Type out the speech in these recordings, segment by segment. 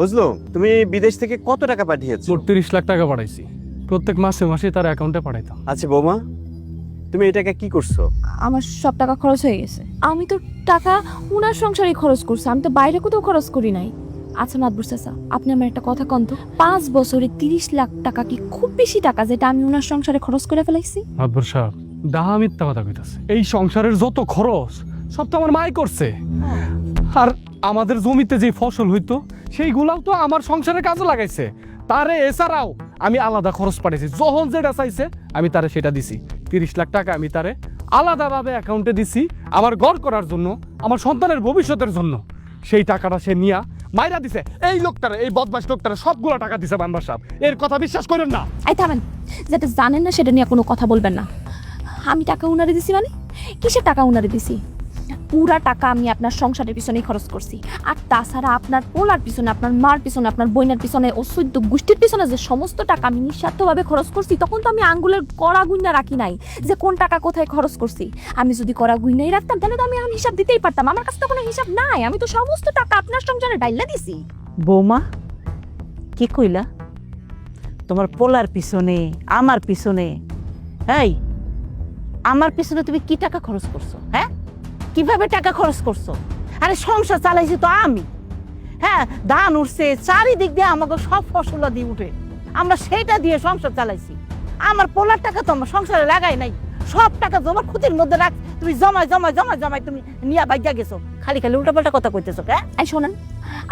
বুঝলো, তুমি বিদেশ থেকে কত টাকা পাঠিয়েছো? 30 লাখ টাকা পাঠাইছি। প্রত্যেক মাসে মাসে তার অ্যাকাউন্টে পাঠাইতাম। আচ্ছা বৌমা, তুমি এই টাকা কি করছো? আমার সব টাকা খরচ হয়ে গেছে। আমি তো টাকা উনার সংসারে খরচ করছি, আমি তো বাইরে কোথাও খরচ করি নাই। আচ্ছা মাদবুর চাচা, আপনি আমার একটা কথা কন তো, 5 বছরে 30 লাখ টাকা কি খুব বেশি টাকা যেটা আমি উনার সংসারে খরচ করে ফেলাইছি? মাদবর সাহেব, ডাহা মিথ্যা কথা কইতাছে। এই সংসারের যত খরচ সব তো আমার মাই করছে। আর আমাদের জমিতে যে ফসল হইতো সেইগুলাও তো আমার সংসারের কাজে লাগাইছে। তারে এছাড়াও আমি আলাদা খরচ পাঠাইছি। যখন যেটা চাইছে আমি তারে সেটা দিছি। 30 লাখ টাকা আমি তারে আলাদাভাবে অ্যাকাউন্টে দিছি আমার ঘর করার জন্য, আমার সন্তানের ভবিষ্যতের জন্য। সেই টাকাটা সে নিয়া মাইরা দিছে। এই লোকটারে, এই বদমাশ লোকটারে সবগুলো টাকা দিছে বানবার সাহেব। এর কথা বিশ্বাস করেন না। এই থামেন, যেটা জানেন না সেটা নিয়ে কোনো কথা বলবেন না। আমি টাকা উনারে দিছি মানে কিসের টাকা উনারে দিছি? পুরা টাকা আমি আপনার সংসারের পিছনেই খরচ করছি। আর তাছাড়া আপনার পোলার পিছনে, আপনার মার পিছনে, আপনার বোনের পিছনে, ও সৈদ্য গোষ্ঠীর পিছনে যে সমস্ত টাকা আমি নিঃস্বার্থভাবে খরচ করছি, তখন তো আমি আঙ্গুলের কড়া গুইনা রাখি নাই যে কোন টাকা কোথায় খরচ করছি। আমি যদি কড়া গুইনাই রাখতাম তাহলে তো আমি এখন হিসাব দিতেই পারতাম। আমার কাছে তো কোনো হিসাব নাই। আমি তো সমস্ত টাকা আপনার সংসারে ডাইলা দিছি। বৌমা, কি কইলা? তোমার পোলার পিছনে, আমার পিছনে, এই আমার পিছনে তুমি কি টাকা খরচ করছো? হ্যাঁ, কিভাবে টাকা খরচ করছো? আরে সংসার চালাইছি তো আমি। হ্যাঁ, ধান উঠছে, চারিদিক দিয়ে আমাকে সব ফসল দিয়ে উঠে, আমরা সেইটা দিয়ে সংসার চালাইছি। আমার পোলার টাকা তো আমার সংসারে লাগাই নাই। সব টাকা জমার খুঁতির মধ্যে রাখ, তুমি জমায় জমায় জমায় জমায় তুমি নিয়া বাইজা গেছো। খালি খালি উল্টাপাল্টা কথা কইতেছো। হ্যাঁ, এই শোনেন,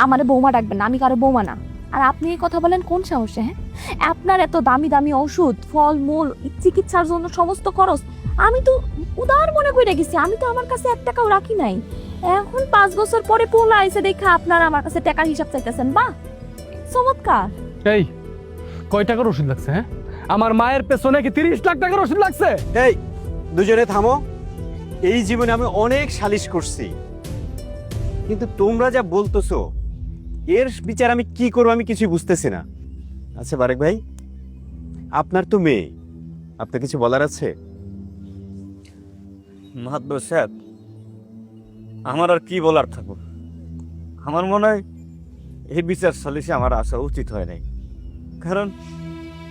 আমারে বৌমা ডাকবেন না, আমি কারো বৌমা না। আর আপনি এই কথা বলেন কোন সাহসে? হ্যাঁ, আপনার এত দামি দামি ওষুধ, ফল মূল, চিকিৎসার জন্য সমস্ত খরচ আমি তো উদার মনে করে গেছি। আমি তো আমার কাছে 1 টাকাও রাখি নাই। এখন 5 বছর পরে পোলা আইছে দেখা আপনারা আমার কাছে টাকার হিসাব চাইতেছেন। বাহ, চমৎকার। এই কয় টাকার ওষুধ লাগছে? হ্যাঁ, আমার মায়ের পেছনে কি 30 লাখ টাকার ওষুধ লাগছে? এই দুজনে থামো। এই জীবনে আমি অনেক সালিশ করছি, কিন্তু তোমরা যা বলতেছো এর বিচার আমি কি করবো আমি কিছুই বুঝতেছি না। আচ্ছা বারেক ভাই, আপনার তো মেয়ে, আপনার কিছু বলার আছে? মাহাত্মা স্যার, আমার আর কি বলার থাকবো? আমার মনে হয় এই বিচার সালিশে আমার আসা উচিত হয় নাই। কারণ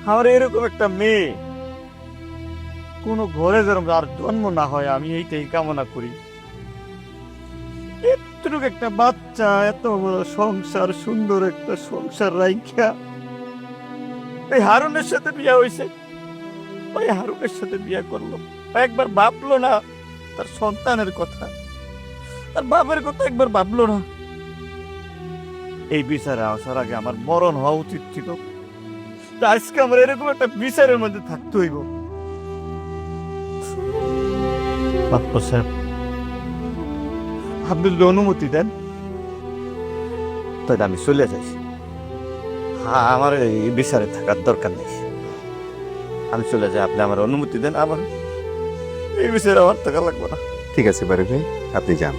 আমার এরকম একটা মেয়ে কোনো ঘরে যেরকম আর জন্ম না হয়, আমি এইটাই কামনা করি। এতটুকু একটা বাচ্চা, এত বড় সংসার, সুন্দর একটা সংসার রাইখা এই হারুনের সাথে বিয়ে হয়েছে। ওই হারুনের সাথে বিয়ে করলো, একবার ভাবলো না তার সন্তানের কথা, তার বাপের কথা একবার ভাবলো না। এই বিচারে আসার আগে আমার মরণ হওয়া উচিত ছিল। তা আজকে আমার এরকম একটা বিচারের মধ্যে থাকতে হইব। বাপ্পা সাহেব, আপনি যদি অনুমতি দেন তাহলে আমি চলে যাই। হ্যাঁ, আমার এই বিচারে থাকার দরকার নেই। আমি চলে যাই, আপনি আমার অনুমতি দেন। আমার এই বিচারে আমার থাকা লাগবে না। ঠিক আছে বারেক ভাই, আপনি যান।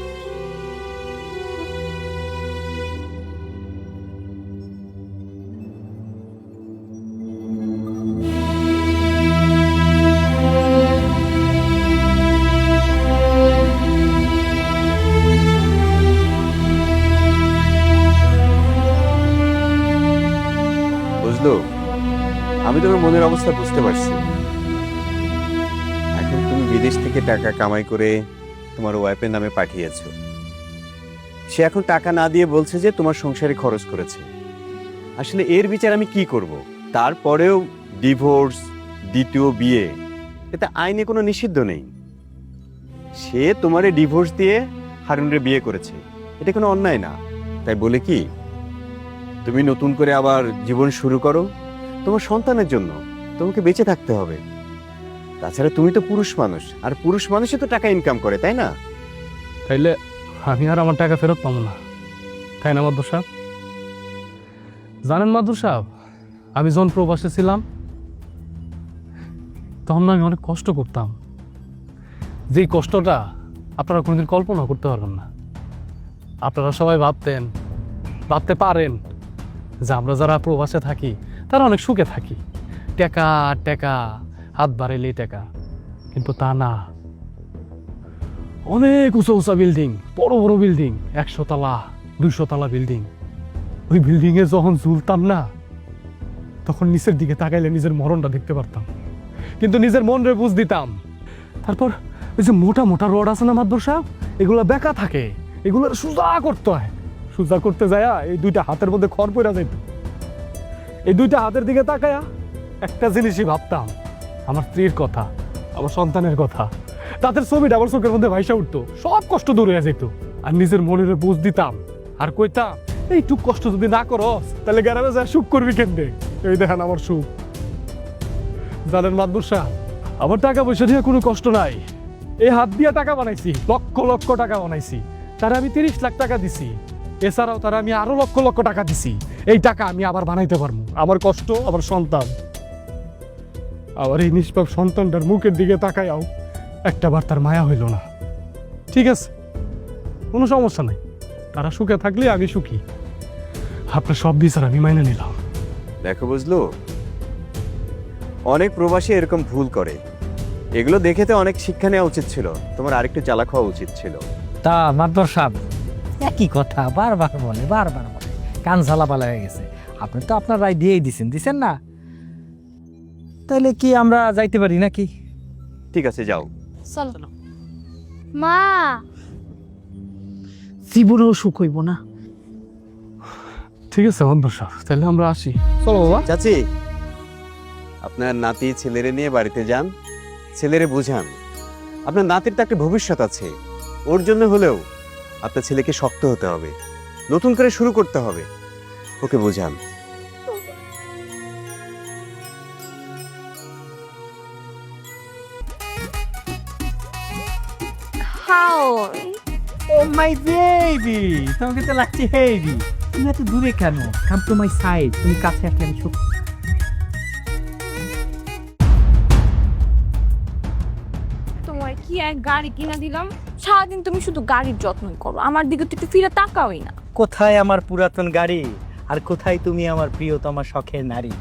বুঝলো, আমি তোমার মনের অবস্থা বুঝতে পারছি। এখন তুমি বিদেশ থেকে টাকা কামাই করে তোমার ওয়াইফের নামে পাঠিয়েছো। সে এখন টাকা না দিয়ে বলছে যে তোমার সংসারে খরচ করেছে। আসলে এর বিচার আমি কি করব? তারপরেও ডিভোর্স, দ্বিতীয় বিয়ে, এটা আইনে কোনো নিষিদ্ধ নেই। সে তোমারে ডিভোর্স দিয়ে হারুনরে বিয়ে করেছে, এটা কোনো অন্যায় না। তাই বলে কি তুমি নতুন করে আবার জীবন শুরু করো? তোমার সন্তানের জন্য তোমাকে বেঁচে থাকতে হবে। তাছাড়া তুমি তো পুরুষ মানুষ, আর পুরুষ মানুষই তো টাকা ইনকাম করে, তাই না? তাইলে আমি আর আমার টাকা ফেরত পাবো না, তাই না মাদুর সাহেব? জানেন মাদুর সাহেব, আমি যখন প্রবাসে ছিলাম তখন আমি অনেক কষ্ট করতাম। যেই কষ্টটা আপনারা কোনোদিন কল্পনা করতে পারবেন না। আপনারা সবাই ভাবতে পারেন যে আমরা যারা প্রবাসে থাকি তারা অনেক সুখে থাকি, টাকা টাকা হাত বাড়াইলেই টাকা। কিন্তু তা না, অনেক উঁচা উঁচা বিল্ডিং, বড় বড় বিল্ডিং, 100 তলা 200 তলা বিল্ডিং, ওই বিল্ডিং এ যখন ঝুলতাম না, তখন নিচের দিকে তাকাইলে নিজের মরণটা দেখতে পারতাম, কিন্তু নিজের মন রে বুঝ দিতাম। তারপর ওই যে মোটা মোটা রড আছে না মাদবর সাহেব, এগুলো বেঁকা থাকে, এগুলো সোজা করতে হয়। সোজা করতে যায় এই দুইটা হাতের মধ্যে খড় পড়া যাইত। এই দুইটা হাতের দিকে তাকায়া একটা জিনিসই ভাবতাম, আমার স্ত্রীর কথা, আমার সন্তানের কথা। তাদের ছবিটা আমার চোখের মধ্যে ভাইসা উঠতো, সব কষ্ট দূর হয়ে যেত। আর নিজের মনের বুঝ দিতাম আর কইতাম, এইটুক কষ্ট যদি না করস তাহলে গ্রামে যা সুখ করবি কেমনে? এই দেখেন আমার সুখ। জানেন মাদবর সাহেব, আমার টাকা পয়সা নিয়ে কোনো কষ্ট নাই। এই হাত দিয়ে টাকা বানাইছি, লক্ষ লক্ষ টাকা বানাইছি। তারা আমি 30 লাখ টাকা দিছি, এছাড়াও তারা আমি আরো লক্ষ লক্ষ টাকা দিছি। এই টাকা আমি আবার বানাইতে পারবো। আমার কষ্ট, আমার সন্তান, আবার এই নিষ্পাপ সন্তানটার মুখের দিকে তাকায়াও একটাবার তার মায়া হইল না। ঠিক আছে, কোনো সমস্যা নাই, তারা সুখে থাকলে আমি সুখী। আপনার সব বিচার আমি মাইনে নিলাম। দেখো বুঝলো, অনেক প্রবাসী এরকম ভুল করে। এগুলো দেখে তো অনেক শিক্ষা নেওয়া উচিত ছিল, তোমার আরেকটু চালাক হওয়া উচিত ছিল। তা মাদবর সাহেব একই কথা বারবার বলে, কান ঝালাপালা হয়ে গেছে। আপনি তো আপনার রায় দিয়েই দিছেন না? তাহলে কি আমরা যাইতে পারি নাকি? ঠিক আছে, যাও। চলো। মা, জীবনেও সুখ হইব না। ঠিক আছে মাদবর সাহেব, তাহলে আমরা আসি। চলো বাবা। চাচি, আপনার নাতি ছেলেরে নিয়ে বাড়িতে যান, ছেলেরে বুঝান আপনার নাতির তো একটা ভবিষ্যৎ আছে, ওর জন্য হলেও আপনার ছেলেকে শক্ত হতে হবে, নতুন করে শুরু করতে হবে, ওকে বুঝান। খাও। ও মাই বেবি, তোমাকে তো লাগছে হেভি। তুমি এত দূরে কেন? কাম টু মাই সাইড, তুমি কাছে আসলে আমি সুখ। তোমার কি এক গাড়ি কিনা দিলাম, সারাদিন তুমি শুধু গাড়ির যত্নই করো, আমার দিকে তো একটু ফিরে তাকাওই না। কোথায় আমার পুরাতন গাড়ি, আর কোথায় তুমি আমার প্রিয়তমা শখের নারী?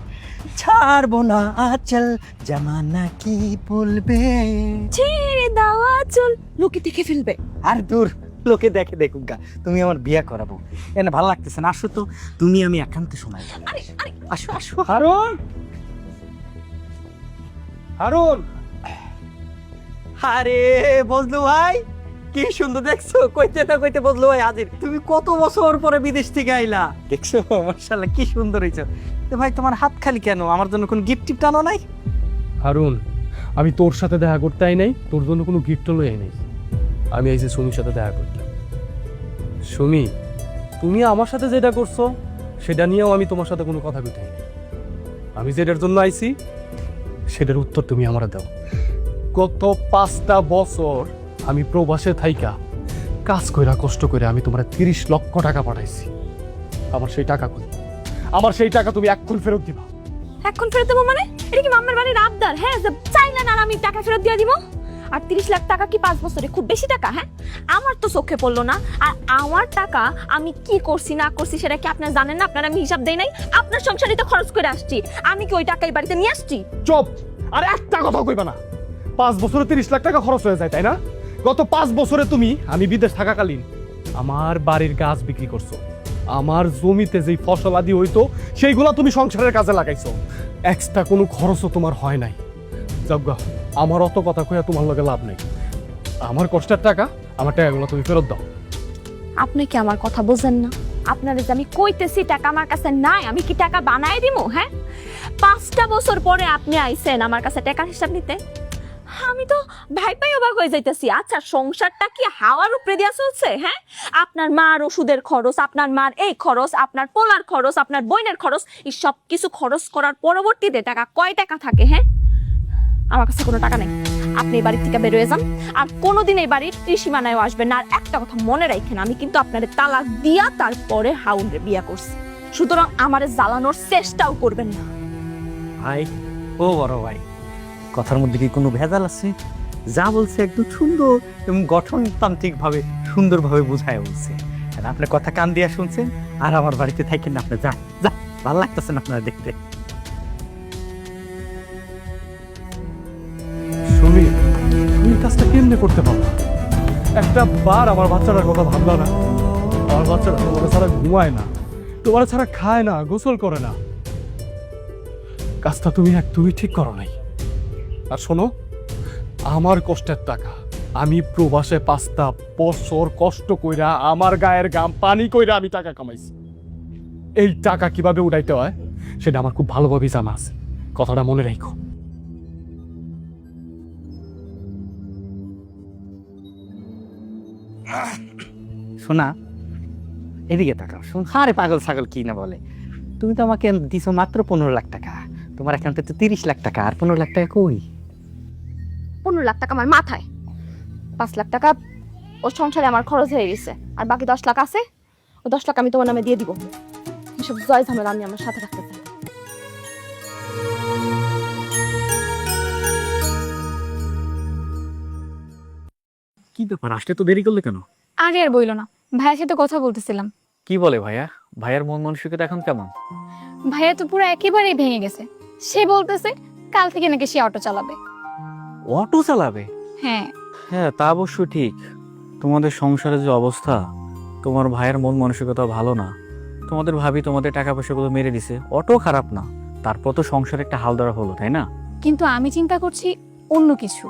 ছাড়বো না আচল, জামানা কি বলবে। ছেড়ে দাও চল, লোকে দেখে ফেলবে। আর দূর, লোকে দেখুক গা, তুমি আমার বিয়া করাবো। এনে ভালো লাগতেছে না, আসো তো, তুমি আমি একান্তে শোনাই। আরে আরে, আসো। হারুন, হারুন। আরে বজলু ভাই, কি সুন্দর দেখছো, কইতে বজলু ভাই হাজির। তুমি কত বছর পরে বিদেশ থেকে আইলা, দেখছো মাশাআল্লাহ কি সুন্দর হইছো। তো ভাই তোমার হাত খালি কেন? আমার জন্য কোনো গিফট টিফট আনো নাই? হারুন, আমি তোর সাথে দেখা করতে আই নাই, তোর জন্য কোনো গিফট লই নাই। আমি এই যে সুমির সাথে দেখা করলাম। সুমি, তুমি আমার সাথে যেটা করছো সেটা নিয়েও আমি তোমার সাথে কোনো কথা কইতে নাই। আমি যেটার জন্য আইছি সেটার উত্তর তুমি আমার দাও। গত 5টা বছর আমি প্রবাসে থাইকা কাজ কইরা কষ্ট করে আমি তোমার 30 লক্ষ টাকা পাঠাইছি। আমার সেই টাকা কই? আমার সেই টাকা তুমি এখন ফেরত দিবা। এখন ফেরত দেবো মানে? এটা কি মামার বাড়ির আবদার? হ্যাঁ, যে চাইলেন আর আমি টাকা ফেরত দিয়ে দিব। আর 30 লাখ টাকা কি 5 বছরে খুব বেশি টাকা? হ্যাঁ, আমার তো চোখে পড়লো না। আর আমার টাকা আমি কি করছি না করছি সেটা কি আপনারা জানেন না? আপনারা আমি হিসাব দেই নাই? আপনার সংসারে তো খরচ করে আসছি, আমি কি ওই টাকাই বাড়িতে নিয়ে আসছি? চুপ! আর একটা কথা কইবা না। 5 বছরে 30 লাখ টাকা খরচ হয়ে যায়, তাই না? গত 5 বছরে তুমি, আমি বিদেশ থাকাকালীন, আমার বাড়ির গাছ বিক্রি করছো, আমার জমিতে যেই ফসল আদি হইতো সেইগুলা তুমি সংসারের কাজে লাগাইছো। এক্সট্রা কোনো খরচও তোমার হয় নাই। যাজ্ঞা, আমার অত কথা কইয়া তোমার লগে লাভ নাই। আমার কষ্টের টাকা, আমার টাকাগুলো তুমি ফেরত দাও। আপনি কি আমার কথা বোঝেন না? আপনারা যে আমি কইতেছি টাকা আমার কাছে নাই, আমি কি টাকা বানায় দিমু? হ্যাঁ, 5টা বছর পরে আপনি আইছেন আমার কাছে টাকার হিসাব নিতে। আমি তো ভাই অবাক হয়ে যাইতেছি। আচ্ছা, সংসারটা কি হাওয়ার উপরে দিয়া চলছে? হ্যাঁ, আপনার মার ওষুধের খরচ, আপনার মার এই খরচ, আপনার পোলার খরচ, আপনার বোনের খরচ, এই সব কিছু খরচ করার পরবর্তীতে টাকা কয় টাকা থাকে? হ্যাঁ, আমার কাছে কোনো টাকা নেই। আপনি এই বাড়ি থেকে বের হয়ে যান, আর কোনোদিন এই বাড়ির ত্রিসীমানায় আসবেন না। আর একটা কথা মনে রাখেন, আমি কিন্তু আপনার তালাক দিয়া তারপরে হাউন্ডে বিয়া করছি, সুতরাং আমারে জ্বালানোর চেষ্টাও করবেন না। ভাই, ও বড় ভাই, কথার মধ্যে কি কোনো ভেজাল আছে? যা বলছে একদম সুন্দর এবং গঠনতান্ত্রিক ভাবে সুন্দরভাবে বুঝায় বলছে। আর আপনার কথা কান দিয়া শুনছেন, আর আমার বাড়িতে থাকেন না। আপনি যা, ভালো লাগতেছেন আপনারা দেখতে। সুমি, তুমি কাজটা কেমনে করতে পারো? একটা বার আমার বাচ্চাটার কথা ভাবলা না? আমার বাচ্চাটা তোমাকে ছাড়া ঘুমায় না, তোমার ছাড়া খায় না, গোসল করে না। কাজটা তুমি একদমই ঠিক করো নাই। আর শোনো, আমার কষ্টের টাকা, আমি প্রবাসে 5টা বছর কষ্ট কইরা আমার গায়ের গাম পানি কইরা আমি টাকা কামাইছি। এই টাকা কিভাবে উড়াইতে হয় সেটা আমার খুব ভালোভাবে জানা আছে, কথাটা মনে রাখো। শোনা, এদিকে তাকাও। শোন, আরে পাগল ছাগল কি না বলে, তুমি তো আমাকে দিছো মাত্র 15 লাখ টাকা, তোমার অ্যাকাউন্টে তো 30 লাখ টাকা, আর 15 লাখ টাকা কই? 15 লাখ টাকা আমার মাথায়, 5 লাখ টাকা ওর সংসারে আমার খরচ হয়ে গেছে, আর বাকি 10 লাখ আছে, ও 10 লাখ আমি তোমার নামে দিয়ে দিব। এসব জয় ঝামেলা আমি আমার সাথে রাখতে চাই। কি ব্যাপার, আসতে তো দেরি করলে কেন? আরে আর বইলো না, ভাইয়ের সাথে কথা বলতেছিলাম। কি বলে ভাইয়া? ভাইয়ার মন মানসিকতা এখন কেমন? ভাইয়া তো পুরো একেবারেই ভেঙে গেছে। সে বলতেছে কাল থেকে নাকি সে অটো চালাবে। অটো চালাবে? হ্যাঁ, হ্যাঁ, তা অবশ্য ঠিক। তোমাদের সংসারের যে অবস্থা, তোমার ভাইয়ের মন মানসিকতা ভালো না। তোমাদের ভাবি তোমাদের টাকা পয়সাগুলো মেরে দিছে, অটো খারাপ না, তারপর তো সংসারে একটা হাল ধরা হলো, তাই না? কিন্তু আমি চিন্তা করছি অন্য কিছু।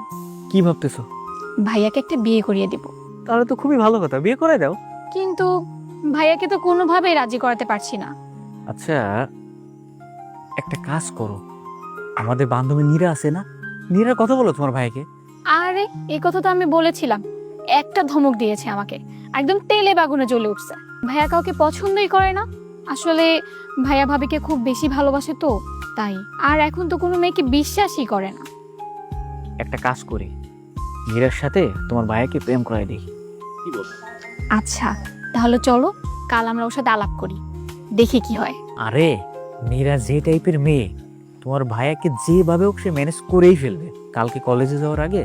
কি ভাবতেছো? ভাইয়াকে একটা বিয়ে করিয়ে দিব। তাহলে তো খুবই ভালো কথা, বিয়ে করে দাও। কিন্তু ভাইয়াকে তো কোনোভাবেই রাজি করাতে পারছি না। আচ্ছা, একটা কাজ করো, আমাদের বান্ধবী নীরা আছে না, নীরার কথা বলো তোমার ভাইকে। আরে এই কথা তো আমি বলেছিলাম, একটা ধমক দিয়েছে আমাকে, একদম তেলে বাগুনে জ্বলে উঠছে। ভাইয়া কাউকে পছন্দই করে না। আসলে ভাইয়া ভাবিকে খুব বেশি ভালোবাসে তো তাই। আর এখন তো কোনো মেয়েকে বিশ্বাসই করে না। একটা কাজ করি, নীরার সাথে তোমার ভাইকে প্রেম করাই দিই। আচ্ছা তাহলে চলো, কাল আমরা ওর সাথে আলাপ করি, দেখি কি হয়। আরে নীরা যে টাইপের মেয়ে, তোমার ভাইয়াকে যেভাবে হোক সে ম্যানেজ করেই ফেলবে। কালকে কলেজে যাওয়ার আগে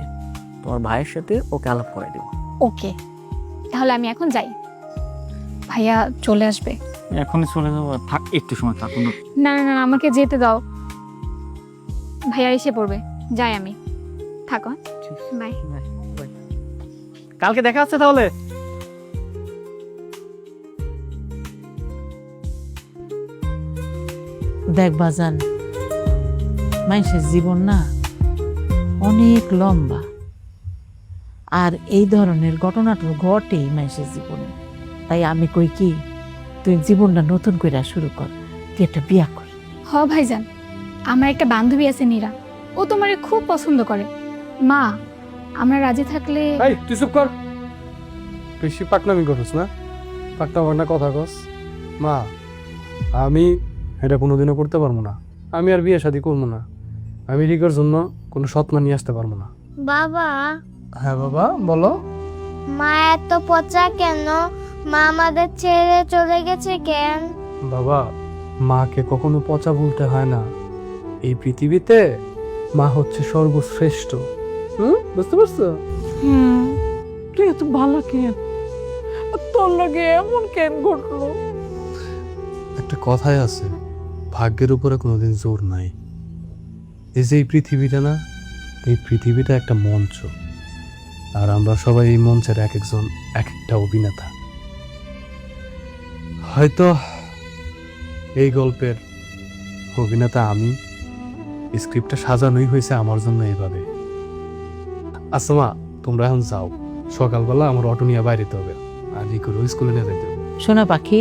তোমার ভাইয়ের সাথে ওকে আলাপ করাই দেবো। ওকে, তাহলে আমি এখন যাই, ভাইয়া চলে আসবে। এখনই চলে যাবো? থাক, একটু সময় থাকুন। না না না, আমাকে যেতে দাও, ভাইয়া এসে পড়বে। যাই আমি, থাকো, বাই। কালকে দেখা হচ্ছে তাহলে। দেখ বাজান, মানুষের জীবন না অনেক লম্বা, আর এই ধরনের ঘটনাটা ঘটেই মানুষের জীবনে। তাই আমি কই কি, তুই জীবনটা নতুন করে শুরু কর, তুই একটা বিয়া কর। হ ভাইজান, আমার একটা বান্ধবী আছে নীরা, ও তোমারে খুব পছন্দ করে। মা, আমরা রাজি থাকলে। এই তুই চুপ কর, বেশি পাকনামি করছ না, পাকনা কথা কস। মা, আমি এটা কোনোদিনও করতে পারবো না। আমি আর বিয়ে শাদী করবো না। আমি রিকার জন্য কোনো সৎমা নিয়ে আসতে পারবো না। বাবা, হ্যাঁ বাবা বলো। মা এত পচা কেন? মা আমাদের ছেড়ে চলে গেছে কেন? বাবা, মাকে কখনো পচা বলতে হয় না। এই পৃথিবীতে মা হচ্ছে সর্বশ্রেষ্ঠ। বুঝতে পারছো? তুই এত ভালো কেন? তোর লাগে এমন কেন ঘটলো? একটা কথাই আছে, ভাগ্যের উপরে কোনোদিন জোর নাই। এই যে এই পৃথিবীটা না, এই পৃথিবীটা একটা মঞ্চ, আর আমরা সবাই এই মঞ্চের এক একজন এক একটা অভিনেতা। হয়তো এই গল্পের অভিনেতা আমি, স্ক্রিপ্টটা সাজানোই হয়েছে আমার জন্য এইভাবে। আচ্ছা মা, তোমরা এখন যাও, সকালবেলা আমার অটো নিয়ে বাইরেতে হবে, আর রিকুরও স্কুলে নিয়ে যেতে হবে। সোনা পাখি,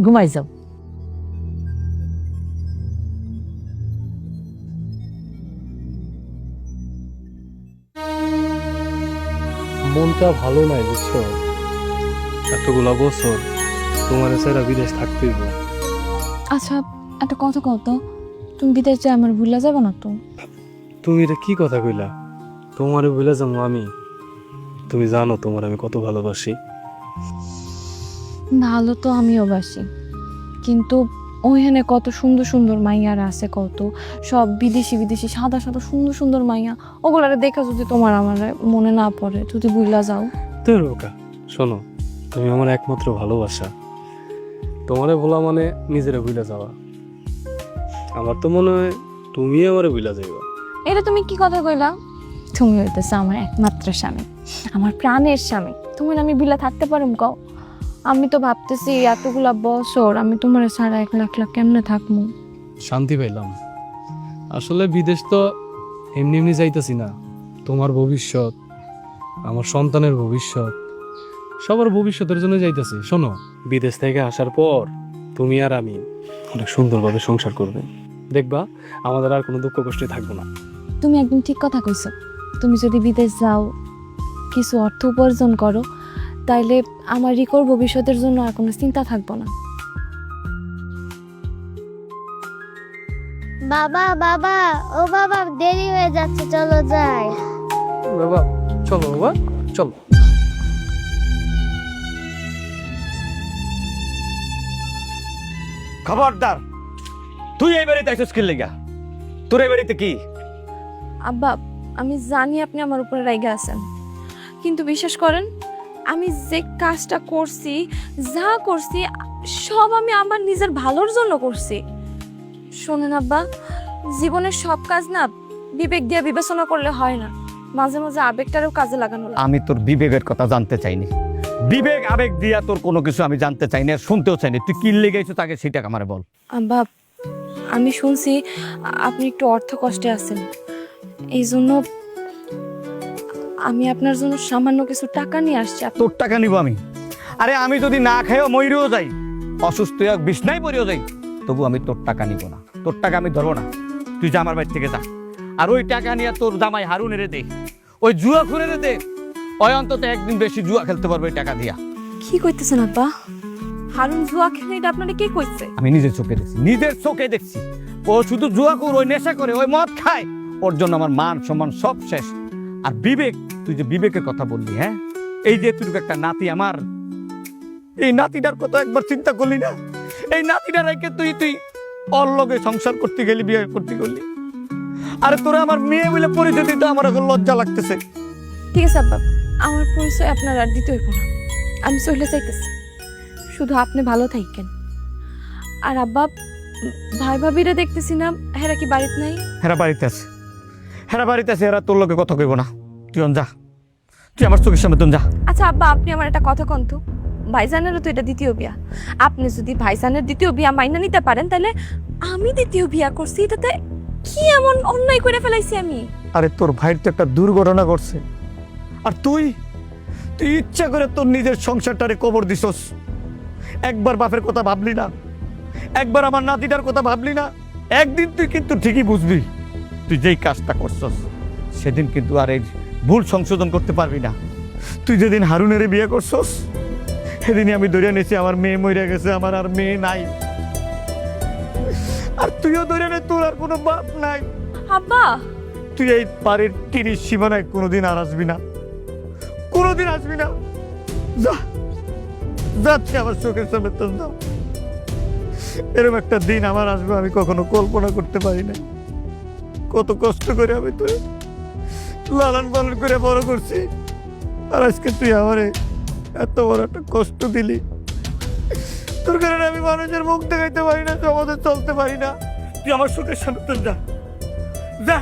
ঘুমাই যাও। মনটা ভালো নাই বুঝছো, এতগুলা বছর তোমার ছাড়া বিদেশ থাকতেই। আচ্ছা একটা কথা কত, তুমি বিদেশ যে আমার ভুলে যাবো না তো? তুমি এটা কি কথা কইলা? তোমারে ভুলে যাবো আমি? তুমি জানো তোমার আমি কত ভালোবাসি। ভালো তো আমিও বাসি, কিন্তু ওইখানে কত সুন্দর সুন্দর মাইয়ারা আছে, কত সব বিদেশি বিদেশি সাদা সাদা সুন্দর সুন্দর মাইয়া, ওগুলারে দেখা যদি তোমার আমার মনে না পড়ে, যদি ভুলা যাও। তোর বোকা, শোনো, তুমি আমার একমাত্র ভালোবাসা। তোমারে ভোলা মানে নিজেরা ভুলে যাওয়া। আমার তো মনে হয় তুমি আমারে ভুলা যাইবা। এটা তুমি কি কথা কইলা? তুমি হইতেছ আমার একমাত্র স্বামী, আমার প্রাণের স্বামী। তুমি আমি বিলা থাকতে পারুম কও? আমি তো ভাবতেছি এতগুলা বছর আমি তোমার ছাড়া একলা একলা কেমনে থাকবো। শান্তি পেলাম। আসলে বিদেশ তো এমনি এমনি যাইতেছি না। তোমার ভবিষ্যৎ, আমার সন্তানের ভবিষ্যৎ, সবার ভবিষ্যতের জন্য যাইতেছি। শোনো, বিদেশ থেকে আসার পর তুমি আর আমি অনেক সুন্দরভাবে সংসার করবে, দেখবা আমাদের আর কোনো দুঃখ কষ্টে থাকবো না। তুমি একদম ঠিক কথা কইছো। তুমি যদি বিদেশ যাও, কিছু অর্থ উপার্জন করো, তাইলে আমার রিকোর ভবিষ্যতের জন্য আর কোনো চিন্তা থাকবো না। বাবা বাবা ও বাবা দেরি হয়ে যাচ্ছে, চলো যাই। বাবা চলো, বাবা চলো। খবরদার, তুই এই বাড়িতে আইসস কি লেগা? তোর এই বাড়িতে কি? আব্বা, আমি জানি আপনি আমার উপরে রাইগা আছেন, কিন্তু বিশ্বাস করেন, আমি যে কাজটা করছি, যা করছি, সব আমি আমার নিজের ভালোর জন্য করছি। শোনেন আব্বা, জীবনের সব কাজ না বিবেক দিয়ে বিবেচনা করলে হয় না, মাঝে মাঝে আবেগটারও কাজে লাগানো লাগে। আমি তোর বিবেকের কথা জানতে চাইনি। বিবেক আবেগ দিয়া তোর কোনো কিছু আমি জানতে চাইনি, আর শুনতেও চাইনি। তুই কি লেগেছো তাকে সেটা আমারে বল। আব্বা, আমি শুনছি আপনি একটু অর্থ কষ্টে আছেন, এই জন্য আমি আপনার জন্য সামান্য কিছু টাকা নিয়ে আসছি। তোর টাকা নিব আমি? আরে আমি যদি না খাইও মইরেও যাই, অসুস্থ হয়ে বিছনায় পড়েও যাই, তবু আমি তোর টাকা নিব না। তোর টাকা আমি ধরবো না। তুই যা আমার বাড়ি থেকে যা, আর ওই টাকা নিয়ে তোর জামাই হারুনের দে, ওই জুয়া খুঁড়ে দে। ওই অন্তত একদিন বেশি জুয়া খেলতে পারবে ওই টাকা দিয়া। কি কইতেছেন আব্বা? হারুন জুয়া খেলে এটা আপনারা কে কইছে? আমি নিজের চোখে দেখছি, নিজের চোখে দেখছি। ও শুধু জুয়া করে, ওই নেশা করে, ওই মদ খায়। ওর জন্য আমার মান সম্মান সব শেষ। আর বিবেক, তুই যে বিবেকের কথা বললি, হ্যাঁ, এই যে তুই একটা নাতি আমার, এই নাতিটার কথা একবার চিন্তা করলি না? এই নাতিটা রেখে তুই ওর লগে সংসার করতে গেলি, বিয়ে করতে গেলি। আরে তোরা আমার মেয়ে বলে পরিচয় দিতে আমার এখন লজ্জা লাগতেছে। ঠিক আছে আব্বা, আমার পরিচয় আপনার আর দিতে হইব না, আমি চলে যাইতেছি। শুধু আপনি ভালো থাকেন। আর আব্বা, ভাই ভাবিরা দেখতেছি না, হেরা কি বাড়িতে নাই? হেরা বাড়িতে আছে, হেরা বাড়িতে আছে। হেরা তোর লগে কথা কইব না। তুই যা, তুই আমার চোখের সামনে তুই যা। আচ্ছা আব্বা, আপনি আমার একটা কথা কন তো, ভাইজানেরও তো এটা দ্বিতীয় বিয়া। আপনি যদি ভাইজানের দ্বিতীয় বিয়া মাইনা নিতে পারেন, তাহলে আমি দ্বিতীয় বিয়া করছি, এটাতে কি এমন অন্যায় করে ফেলাইছি আমি? আরে তোর ভাইয়ের তো একটা দুর্ঘটনা ঘটছে, আর তুই ইচ্ছা করে তোর নিজের সংসারটারে কবর দিছস। একবার বাপের কথা ভাবলি না, একবার আমার নাতিটার কথা ভাবলি না। একদিন তুই কিন্তু ঠিকই বুঝবি, তুই যেই কাজটা করছস সেদিন কিন্তু আর এই ভুল সংশোধন করতে পারবি না। তুই যেদিন হারুনের বিয়ে করছস, সেদিনই আমি ধরে নিয়েছি আমার মেয়ে মরে গেছে, আমার আর মেয়ে নাই। আর তুইও ধরে নে, তোর আর কোনো বাপ নাই। আব্বা, তুই এই বাড়ির তিরিশ সীমানায় কোনোদিন আর আসবি না, কোনোদিন আসবি না। যা, যাচ্ছে আমার চোখের সামনে তোর দাও। এরকম একটা দিন আমার আসবে আমি কখনো কল্পনা করতে পারি না। কত কষ্ট করে আমি তুই লালন পালন করে বড় করছি, আর আজকে তুই আমারে এত বড় একটা কষ্ট দিলি। তোর কারণে আমি মানুষের মুখ দেখাইতে পারি না, সমাজে চলতে পারি না। তুই আমার চোখের সামনে তোর যা, যা,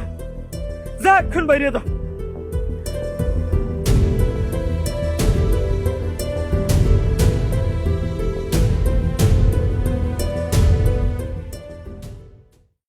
যা, এখন বাইরে দাও।